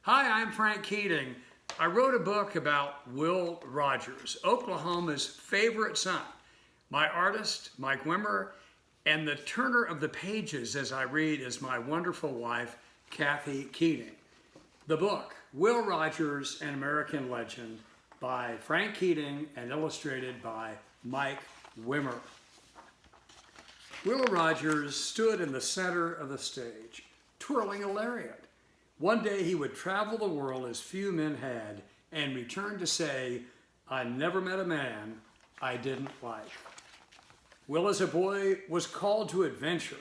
Hi, I'm Frank Keating. I wrote a book about Will Rogers, Oklahoma's favorite son, my artist, Mike Wimmer, and the turner of the pages as I read is my wonderful wife, Kathy Keating. The book, Will Rogers, an American Legend, by Frank Keating and illustrated by Mike Wimmer. Will Rogers stood in the center of the stage, twirling a lariat. One day he would travel the world as few men had and return to say, I never met a man I didn't like. Will, as a boy, was called to adventure.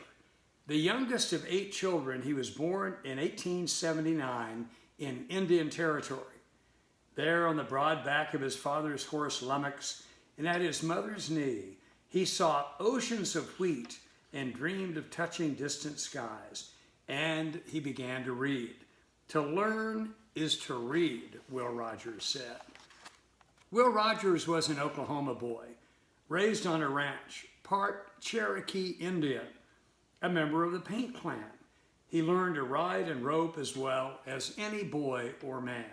The youngest of 8 children, he was born in 1879 in Indian Territory. There on the broad back of his father's horse Lummox and at his mother's knee, he saw oceans of wheat and dreamed of touching distant skies. And he began to read. To learn is to read, Will Rogers said. Will Rogers was an Oklahoma boy, raised on a ranch, part Cherokee Indian, a member of the Paint Clan. He learned to ride and rope as well as any boy or man.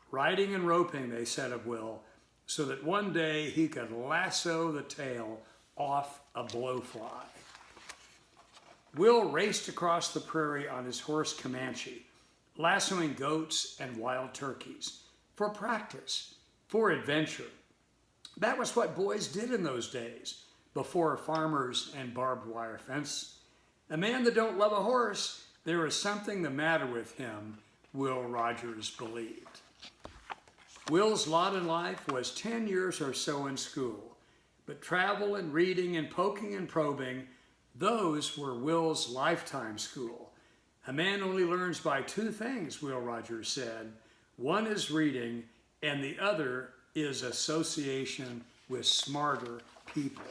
Riding and roping, they said of Will, so that one day he could lasso the tail off a blowfly. Will raced across the prairie on his horse Comanche, lassoing goats and wild turkeys, for practice, for adventure. That was what boys did in those days, before farmers and barbed wire fence. A man that don't love a horse, there is something the matter with him, Will Rogers believed. Will's lot in life was 10 years or so in school, but travel and reading and poking and probing, those were Will's lifetime school. A man only learns by 2 things, Will Rogers said. One is reading, and the other is association with smarter people.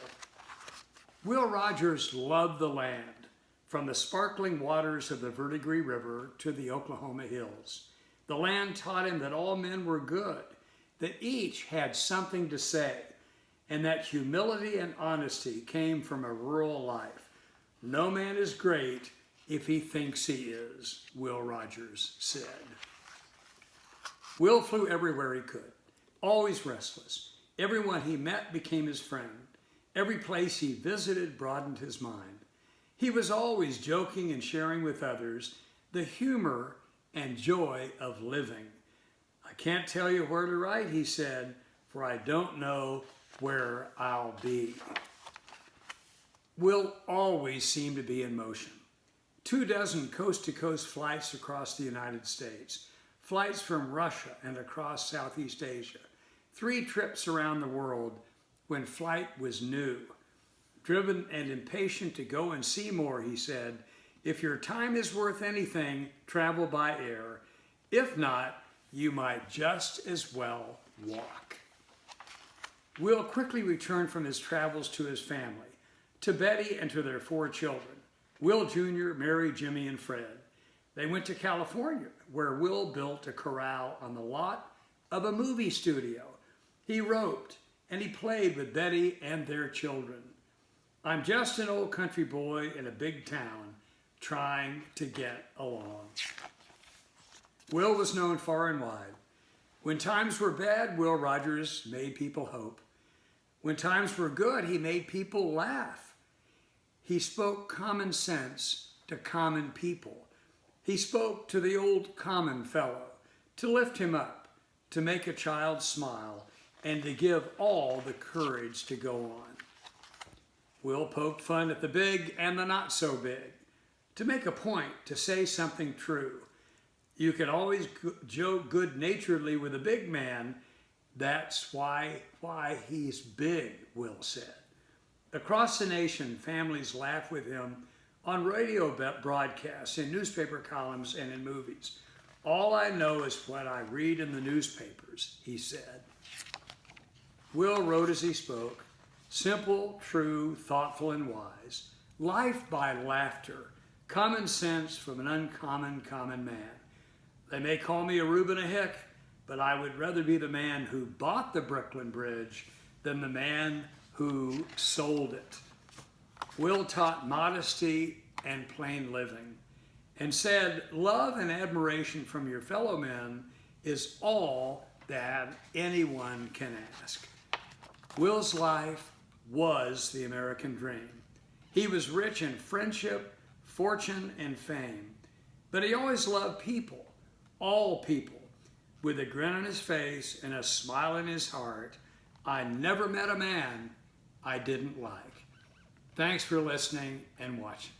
Will Rogers loved the land, from the sparkling waters of the Verdigris River to the Oklahoma hills. The land taught him that all men were good, that each had something to say, and that humility and honesty came from a rural life. No man is great if he thinks he is, Will Rogers said. Will flew everywhere he could, always restless. Everyone he met became his friend. Every place he visited broadened his mind. He was always joking and sharing with others the humor and joy of living. I can't tell you where to write, he said, for I don't know where I'll be. Will always seemed to be in motion. 24 coast-to-coast flights across the United States, flights from Russia and across Southeast Asia, 3 trips around the world when flight was new. Driven and impatient to go and see more, he said, if your time is worth anything, travel by air. If not, you might just as well walk. Will quickly returned from his travels to his family, to Betty and to their 4 children, Will Jr., Mary, Jimmy, and Fred. They went to California, where Will built a corral on the lot of a movie studio. He roped and he played with Betty and their children. I'm just an old country boy in a big town trying to get along. Will was known far and wide. When times were bad, Will Rogers made people hope. When times were good, he made people laugh. He spoke common sense to common people. He spoke to the old common fellow, to lift him up, to make a child smile, and to give all the courage to go on. Will poked fun at the big and the not so big, to make a point, to say something true. You can always joke good-naturedly with a big man. That's why he's big, Will said. Across the nation, families laugh with him on radio broadcasts, in newspaper columns, and in movies. All I know is what I read in the newspapers, he said. Will wrote as he spoke, simple, true, thoughtful, and wise. Life by laughter, common sense from an uncommon common man. They may call me a Reuben a Hick, but I would rather be the man who bought the Brooklyn Bridge than the man who sold it. Will taught modesty and plain living, and said, love and admiration from your fellow men is all that anyone can ask. Will's life was the American dream. He was rich in friendship, fortune, and fame, but he always loved people, all people, with a grin on his face and a smile in his heart. I never met a man I didn't like. Thanks for listening and watching.